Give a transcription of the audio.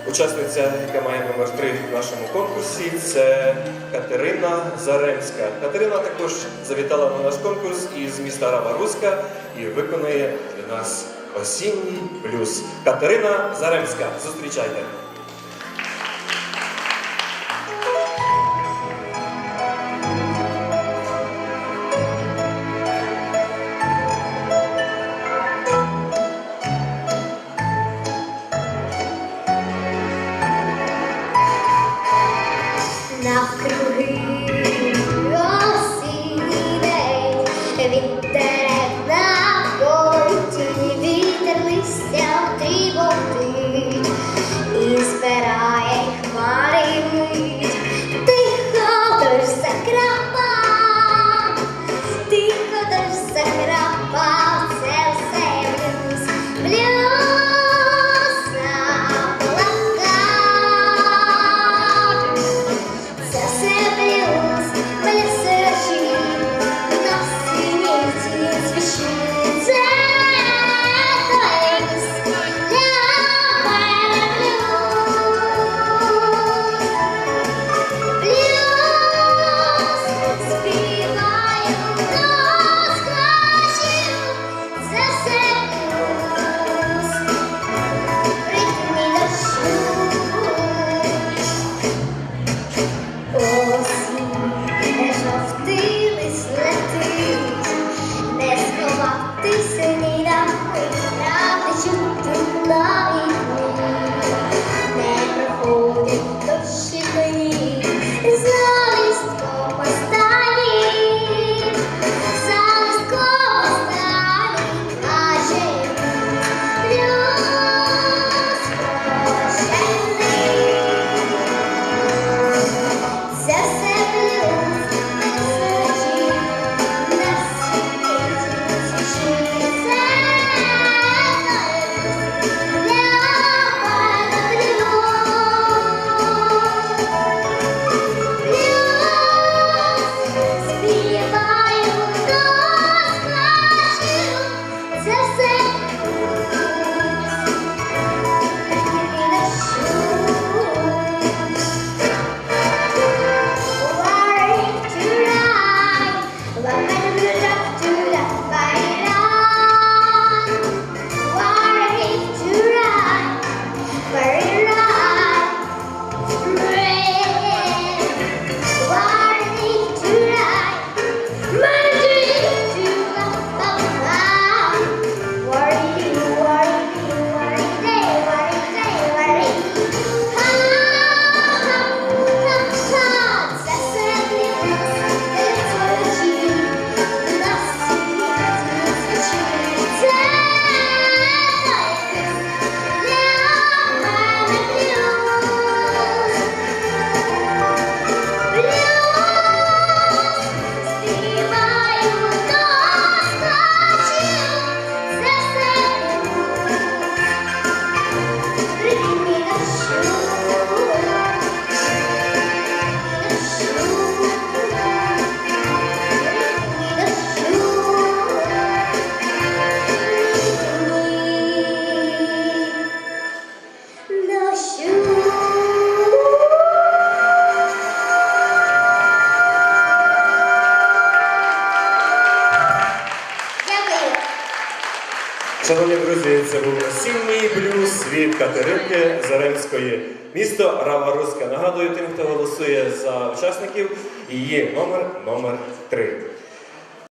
Учасниця, яка має номер 3 в нашому конкурсі, це Катерина Заремська. Катерина також завітала на наш конкурс із міста Рава-Руська і виконує для нас осінній блюз. Катерина Заремська. Зустрічайте! Навкруги осінній день, від дерев на полі, вітер листя тріпотить і збирає хмари мить. Тихо дощ закрапав, тихо дощ закрапав, це все блюз, блюз на плакат. Це все блюз, блюзочі, на синій ці свічі. Це той ліс, для мене блюз. Блюз співаю до схочів. Це все блюз, ритмі дощу. Осінь, не жовтились летить, не сховатися ні на мить, правди чути навіть не проходить дощі мені, за листком останнім, за листком останнім, каже блюз прощальний. Це все блюз, блюзочі, на синій свічі. Це той ліс, для мене блюз. Співаю до схочів. Це все блюз, ритмі дощу. Шановні друзі, це був осінній блюз від Катеринки Заремської. Місто Рава-Руська. Нагадую тим, хто голосує за учасників, її номер 3.